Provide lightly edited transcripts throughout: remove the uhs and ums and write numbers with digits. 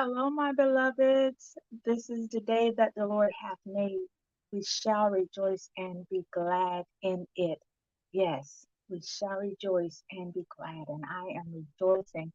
Hello, my beloveds. This is the day that the Lord hath made. We shall rejoice and be glad in it. Yes, we shall rejoice and be glad, and I am rejoicing.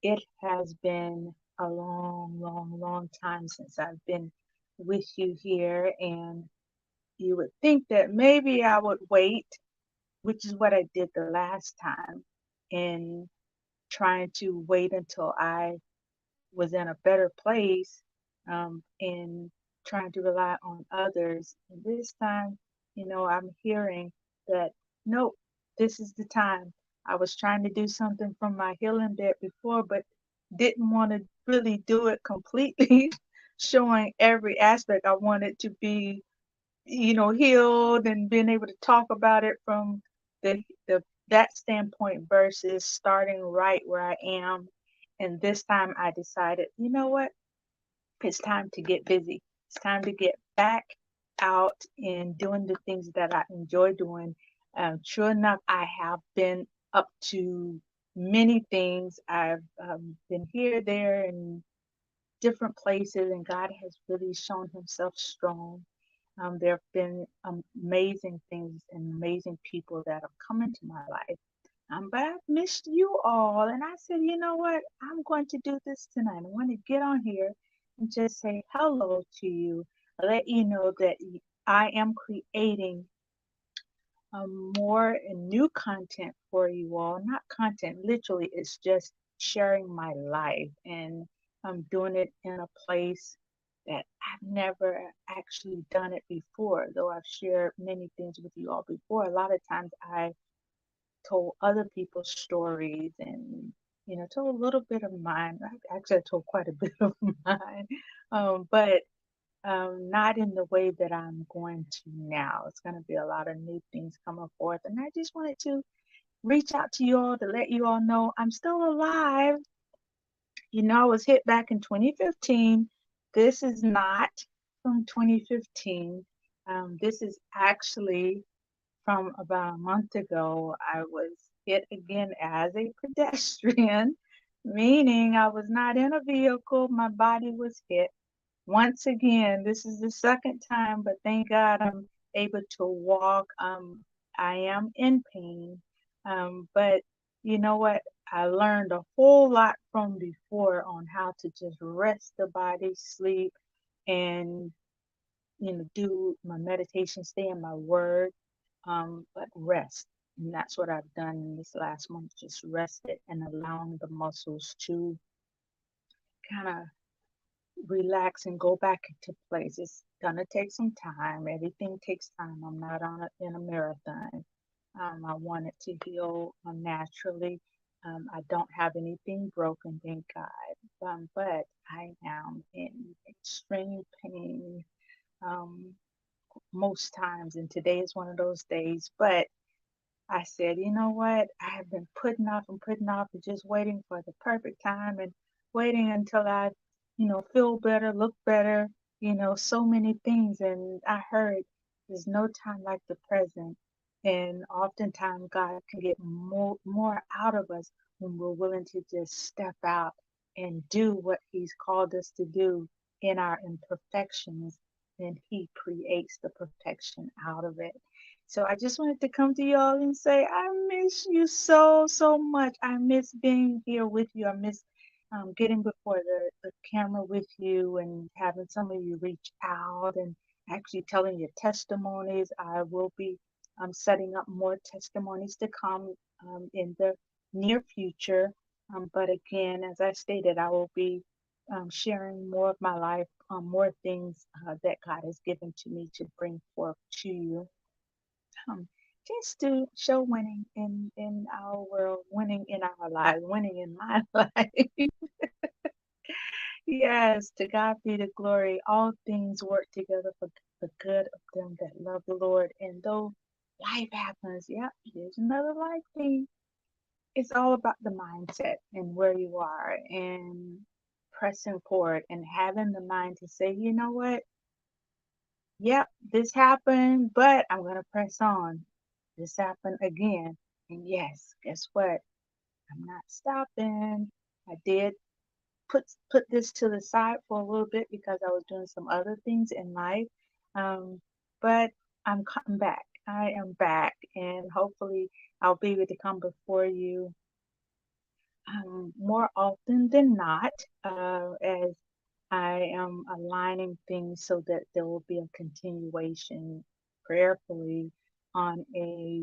It has been a long, long, long time since I've been with you here, and you would think that maybe I would wait, which is what I did the last time, in trying to wait until I was in a better place in trying to rely on others. And this time, I'm hearing that nope, this is the time. I was trying to do something from my healing bed before, but didn't want to really do it completely, showing every aspect. I wanted to be, healed and being able to talk about it from the that standpoint versus starting right where I am. And this time I decided, you know what? It's time to get busy. It's time to get back out and doing the things that I enjoy doing. True enough, I have been up to many things. I've been here, there, and different places, and God has really shown Himself strong. There have been amazing things and amazing people that have come into my life. But I've missed you all, and I said, you know what? I'm going to do this tonight. I want to get on here and just say hello to you, let you know that I am creating more and new content for you all. Not content, literally, it's just sharing my life, and I'm doing it in a place that I've never actually done it before, though I've shared many things with you all before. A lot of times I told other people's stories and told a little bit of mine. Actually, I told quite a bit of mine, but not in the way that I'm going to now. It's going to be a lot of new things coming forth. And I just wanted to reach out to you all to let you all know I'm still alive. I was hit back in 2015. This is not from 2015. This is actually from about a month ago. I was hit again as a pedestrian, meaning I was not in a vehicle. My body was hit once again. This is the second time, but thank God I'm able to walk. I am in pain, but you know what? I learned a whole lot from before on how to just rest the body, sleep, and do my meditation, stay in my word, but rest. And that's what I've done in this last month, just rested and allowing the muscles to kind of relax and go back into place. It's gonna take some time. Everything takes time. I'm not in a marathon. I want it to heal naturally. I don't have anything broken, thank God. But I am in extreme pain um, most times, and today is one of those days. But I said, you know what? I have been putting off and just waiting for the perfect time and waiting until I, feel better, look better, so many things. And I heard there's no time like the present. And oftentimes God can get more out of us when we're willing to just step out and do what He's called us to do in our imperfections. Then He creates the perfection out of it. So I just wanted to come to y'all and say I miss you so, so much. I miss being here with you. I miss getting before the camera with you and having some of you reach out and actually telling your testimonies. I will be setting up more testimonies to come in the near future. But again, as I stated, I will be sharing more of my life, more things that God has given to me to bring forth to you, um, just to show winning in our world, winning in our lives, winning in my life. Yes, to God be the glory. All things work together for the good of them that love the Lord. And though life happens, yep, here's another life thing. It's all about the mindset and where you are and pressing forward and having the mind to say, you know what? Yep, this happened, but I'm going to press on. This happened again. And yes, guess what? I'm not stopping. I did put this to the side for a little bit because I was doing some other things in life. Um, but I'm coming back. I am back, and hopefully I'll be able to come before you more often than not, as I am aligning things so that there will be a continuation prayerfully on a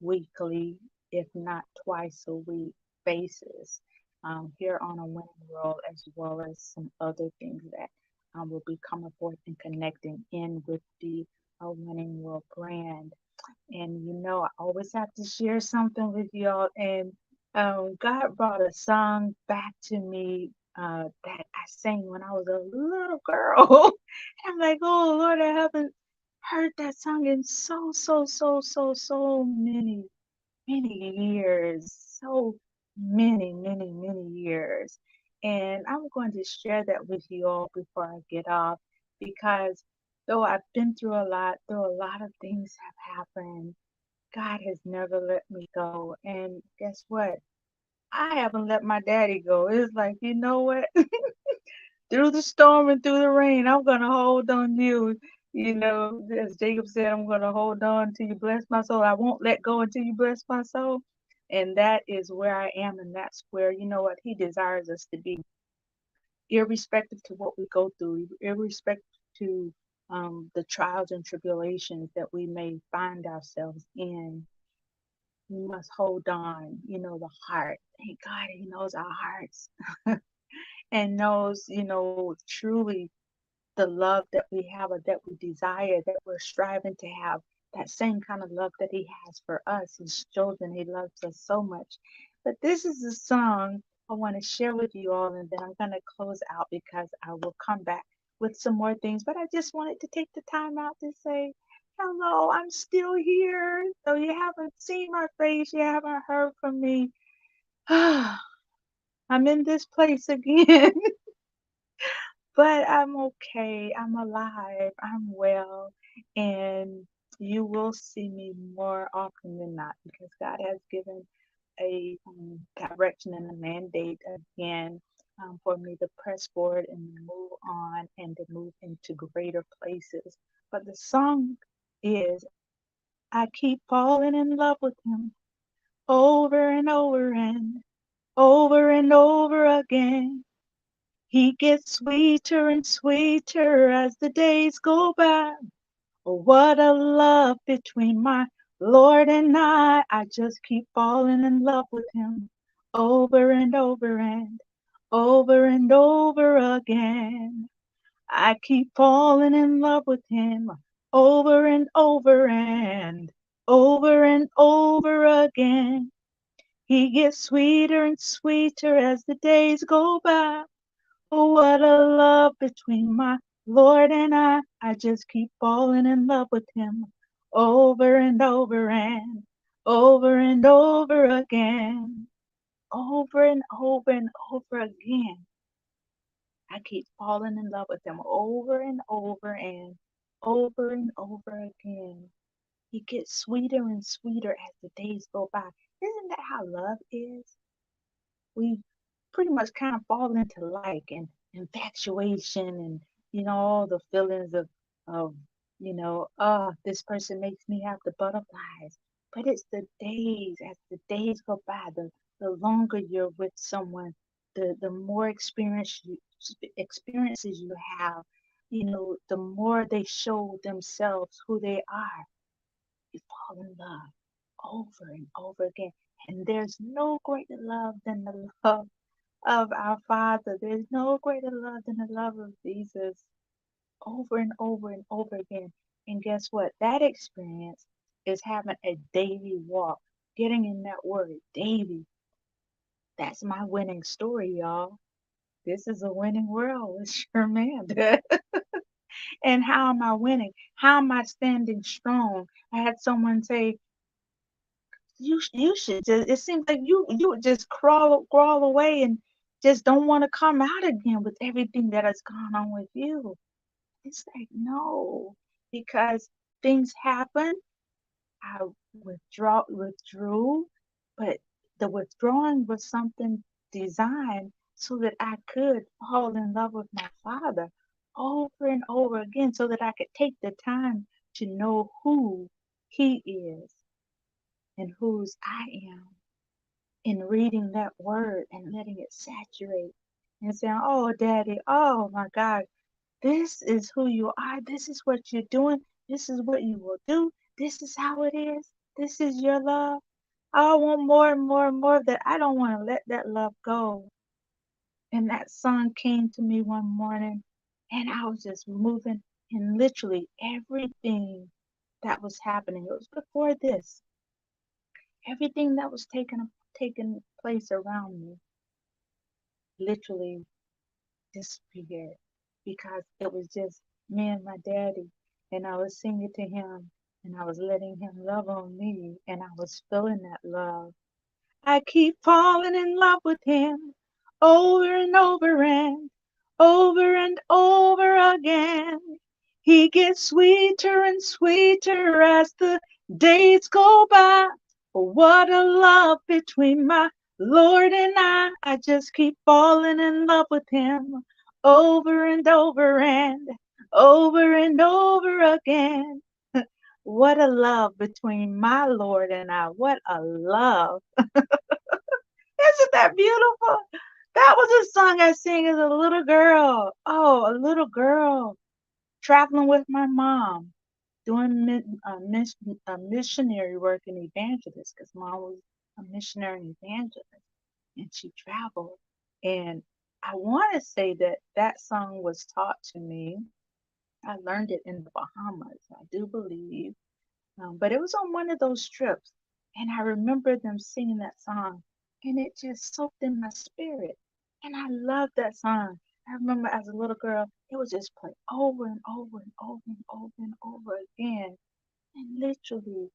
weekly, if not twice a week basis, here on a winning world, as well as some other things that will be coming forth and connecting in with the winning world brand. And I always have to share something with y'all. And God brought a song back to me that I sang when I was a little girl. I'm like, oh Lord, I haven't heard that song in so many years. So many years. And I'm going to share that with you all before I get off because though I've been through a lot, though a lot of things have happened, God has never let me go. And guess what? I haven't let my daddy go. It's like, you know what? Through the storm and through the rain, I'm going to hold on to you. As Jacob said, I'm going to hold on until you bless my soul. I won't let go until you bless my soul. And that is where I am. And that's where, you know what, he desires us to be, irrespective to what we go through, irrespective to the trials and tribulations that we may find ourselves in. We must hold on, the heart. Thank God he knows our hearts and knows, truly the love that we have or that we desire, that we're striving to have, that same kind of love that he has for us, his children. He loves us so much. But this is a song I want to share with you all, and then I'm going to close out because I will come back with some more things. But I just wanted to take the time out to say, hello, I'm still here. Though you haven't seen my face, you haven't heard from me. I'm in this place again. But I'm okay. I'm alive. I'm well. And you will see me more often than not because God has given a direction and a mandate again for me to press forward and move on and to move into greater places. But the song is I keep falling in love with him over and over and over again. He gets sweeter and sweeter as the days go by. Oh, what a love between my Lord and I. I just keep falling in love with him over and over again. I keep falling in love with him over and over again. He gets sweeter and sweeter as the days go by. Oh, what a love between my Lord and I. I just keep falling in love with him over and over again. Over and over again. I keep falling in love with him over and over again. He gets sweeter and sweeter as the days go by. Isn't that how love is? We pretty much kind of fall into like and infatuation and all the feelings of this person makes me have the butterflies. But it's the days, as the days go by, the longer you're with someone, the more experiences you have, the more they show themselves who they are. You fall in love over and over again. And there's no greater love than the love of our Father. There's no greater love than the love of Jesus over and over again. And guess what? That experience is having a daily walk, getting in that word daily. That's my winning story, y'all. This is a winning world with Shermanda. And how am I winning? How am I standing strong? I had someone say, you should just, it seems like you would just crawl away and just don't want to come out again with everything that has gone on with you. It's like no, because things happen. I withdrew, but the withdrawing was something designed so that I could fall in love with my Father over and over again, so that I could take the time to know who He is and whose I am, in reading that word and letting it saturate and saying, "Oh, Daddy, oh my God, this is who you are. This is what you're doing. This is what you will do. This is how it is. This is your love. I want more and more and more of that. I don't want to let that love go." And that song came to me one morning, and I was just moving, and literally everything that was happening, it was before this, everything that was taking place around me literally disappeared, because it was just me and my daddy, and I was singing to him, and I was letting him love on me, and I was feeling that love. I keep falling in love with him over and over and over again. He gets sweeter and sweeter as the days go by. What a love between my Lord and I. I just keep falling in love with him over and over again. What a love between my Lord and I. What a love. Isn't that beautiful? That was a song I sang as a little girl. Oh, a little girl traveling with my mom, doing missionary work and evangelist, because mom was a missionary and evangelist, and she traveled. And I want to say that that song was taught to me. I learned it in the Bahamas, I do believe. But it was on one of those trips, and I remember them singing that song, and it just soaked in my spirit. And I loved that song. I remember as a little girl, it was just play over and over and over and over and over again. And literally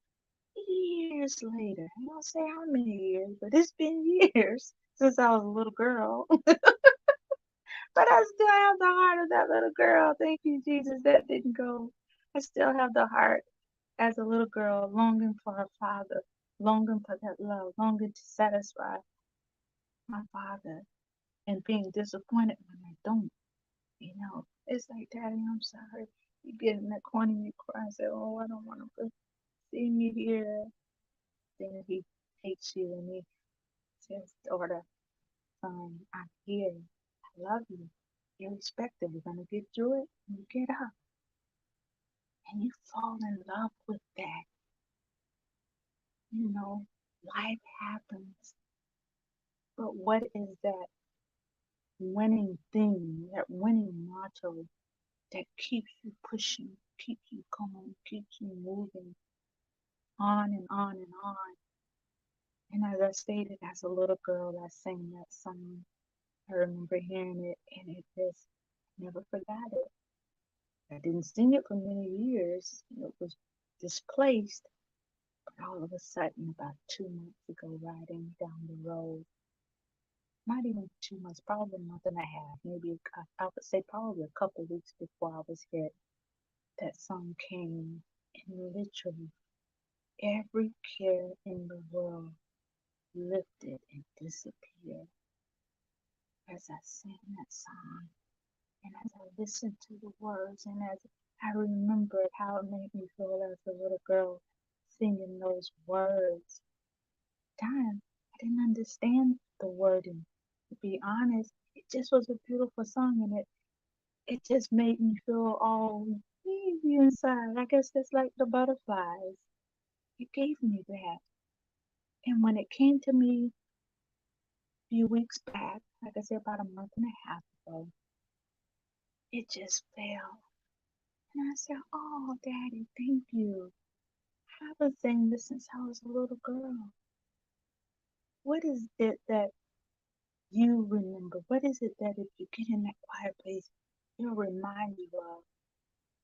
years later, I don't say how many years, but it's been years since I was a little girl. But I still have the heart of that little girl. Thank you, Jesus. That didn't go. I still have the heart as a little girl, longing for her father, longing for that love, longing to satisfy my father, and being disappointed when I don't. It's like, Daddy, I'm sorry. You get in that corner and you cry and say, "Oh, I don't want to see me here." Then he takes you and he says, "Daughter, I'm here. I love you. Irrespective, we're going to get through it, and you get up. And you fall in love with that. You know, life happens. But what is that winning thing, that winning motto that keeps you pushing, keeps you going, keeps you moving on and on and on? And as I stated, as a little girl, I sang that song. I remember hearing it, and it just never forgot it. I didn't sing it for many years. It was displaced. But all of a sudden, about 2 months ago, riding down the road, not even 2 months, probably a month and a half, maybe I would say probably a couple of weeks before I was hit, that song came, and literally every care in the world lifted and disappeared as I sang that song, and as I listened to the words, and as I remembered how it made me feel as a little girl singing those words. Time, I didn't understand the wording. To be honest, it just was a beautiful song, and it just made me feel all easy inside. I guess that's like the butterflies. It gave me that. And when it came to me a few weeks back, like I said, about a month and a half ago, it just fell. And I said, "Oh, Daddy, thank you. I've been saying this since I was a little girl. What is it that you remember? What is it that if you get in that quiet place, it'll remind you of,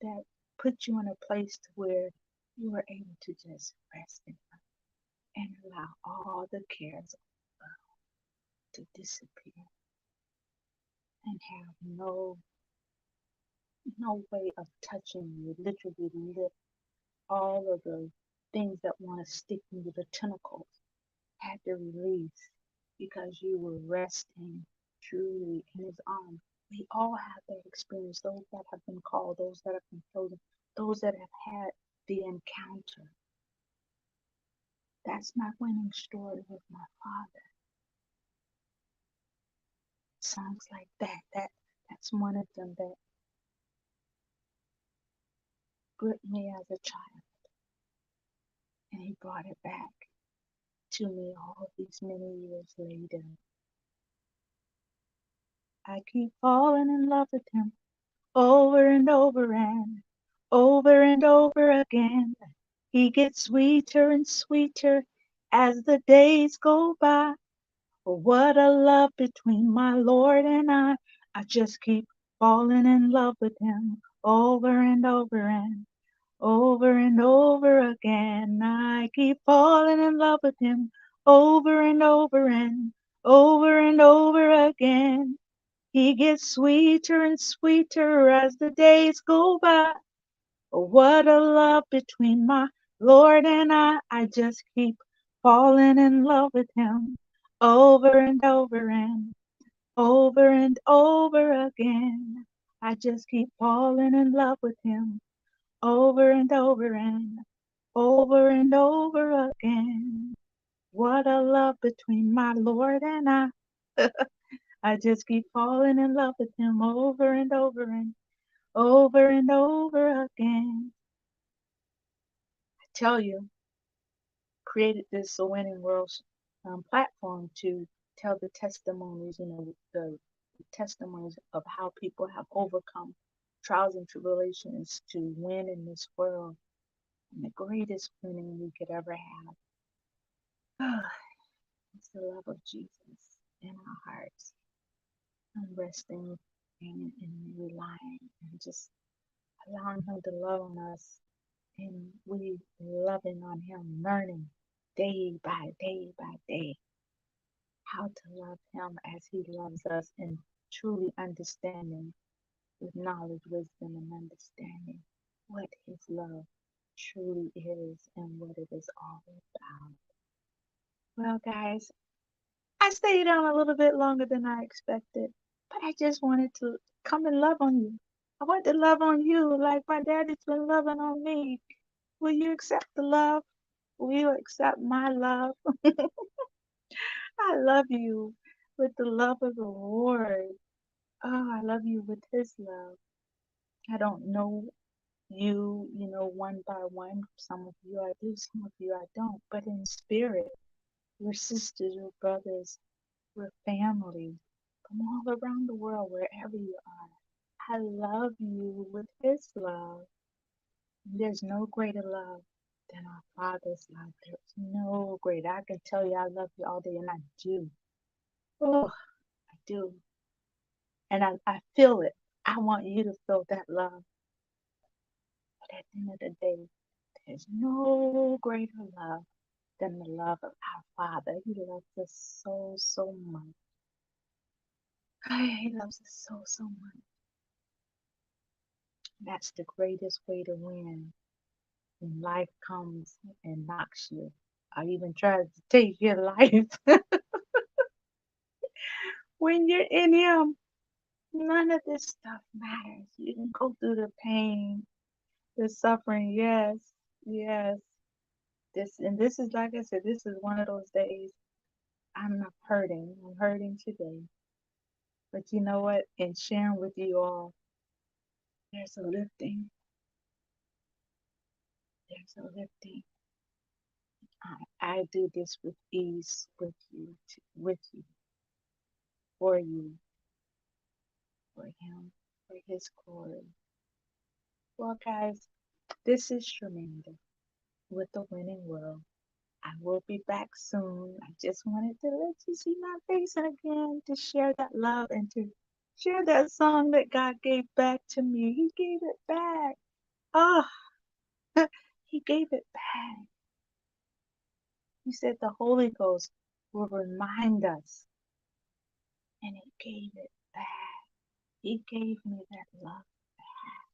that put you in a place to where you were able to just rest in Him and allow all the cares of the world to disappear, and have no way of touching you, literally lift all of the things that want to stick in you, the tentacles, had to release because you were resting, truly in his arms. We all have that experience. Those that have been called, those that have been chosen, those that have had the encounter. That's my winning story with my Father. Songs like that's one of them that gripped me as a child, and he brought it back to me all these many years later. I keep falling in love with him over and over and over again. He gets sweeter and sweeter as the days go by. Oh, what a love between my Lord and I. I just keep falling in love with him over and over again. I keep falling in love with him over and over again. He gets sweeter and sweeter as the days go by. Oh, what a love between my Lord and I. I just keep falling in love with him over and over again. I just keep falling in love with him over and over again. What a love between my Lord and I. I just keep falling in love with him over and over again. I tell you, created this Winning World platform to tell the testimonies, the testimonies of how people have overcome trials and tribulations to win in this world. And the greatest winning we could ever have. It's the love of Jesus in our hearts. And resting and relying and just allowing him to love on us, and we loving on him, learning day by day how to love him as he loves us, and truly understanding with knowledge, wisdom, and understanding what his love truly is and what it is all about. Well, guys, I stayed on a little bit longer than I expected, but I just wanted to come and love on you. I want to love on you like my daddy's been loving on me. Will you accept the love? Will you accept my love? I love you with the love of the Lord. Oh, I love you with his love. I don't know you, one by one. Some of you I do, some of you I don't. But in spirit, we're sisters, we're brothers, we're family from all around the world, wherever you are. I love you with his love. There's no greater love than our Father's love. There's no greater. I can tell you I love you all day, and I do. Oh, I do. And I feel it. I want you to feel that love. But at the end of the day, there's no greater love than the love of our Father. He loves us so, so much. He loves us so, so much. That's the greatest way to win when life comes and knocks you, or even tries to take your life. When you're in Him, none of this stuff matters. You can go through the pain, the suffering. Yes, yes. This is, like I said, this is one of those days I'm not hurting. I'm hurting today. But you know what? In sharing with you all, there's a lifting. There's a lifting. I do this with ease with you, for you, for Him, for His glory. Well, guys, this is Sherminda with the Winning World. I will be back soon. I just wanted to let you see my face again, to share that love and to share that song that God gave back to me. He gave it back. Oh, He gave it back. He said the Holy Ghost will remind us, and He gave it back. He gave me that love back.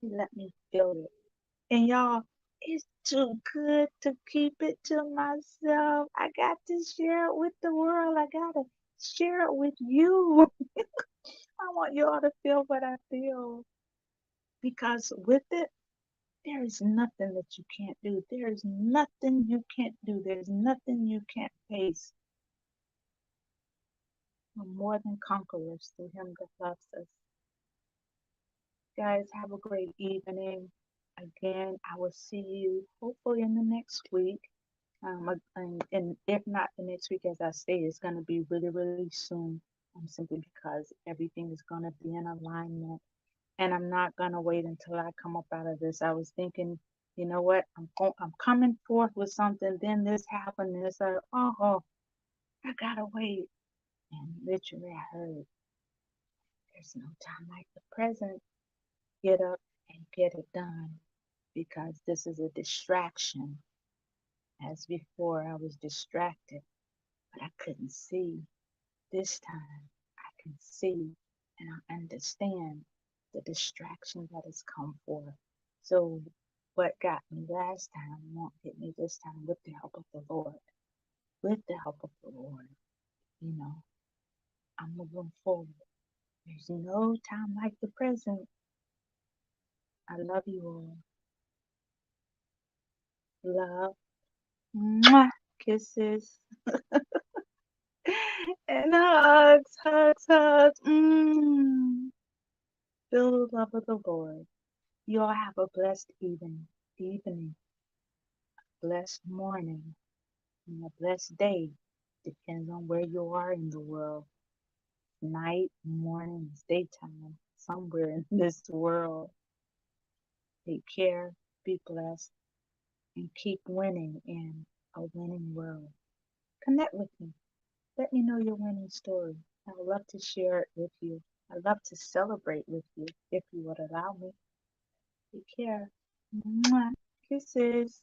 He let me feel it. And y'all, it's too good to keep it to myself. I got to share it with the world. I gotta share it with you. I want you all to feel what I feel because with it, there is nothing that you can't do. There is nothing you can't do. There's nothing you can't face. We're more than conquerors through Him that loves us. Guys, have a great evening. Again, I will see you hopefully in the next week. And if not the next week, as I say, it's going to be really, really soon. Simply because everything is going to be in alignment. And I'm not going to wait until I come up out of this. I was thinking, you know what? I'm coming forth with something. Then this happened. And it's like, oh, I got to wait. And literally, I heard, there's no time like the present. Get up and get it done because this is a distraction. As before, I was distracted, but I couldn't see. This time, I can see and I understand the distraction that has come forth. So, what got me last time won't get me this time with the help of the Lord. With the help of the Lord, you know, I'm moving forward. There's no time like the present. I love you all. Love. Mwah. Kisses. And hugs, hugs, hugs. Feel the love of the Lord. You all have a blessed evening, blessed morning, and a blessed day. Depends on where you are in the world. Night, morning, daytime, somewhere in this world. Take care, be blessed, and keep winning in a winning world. Connect with me. Let me know your winning story. I would love to share it with you. I'd love to celebrate with you if you would allow me. Take care. Mwah. Kisses.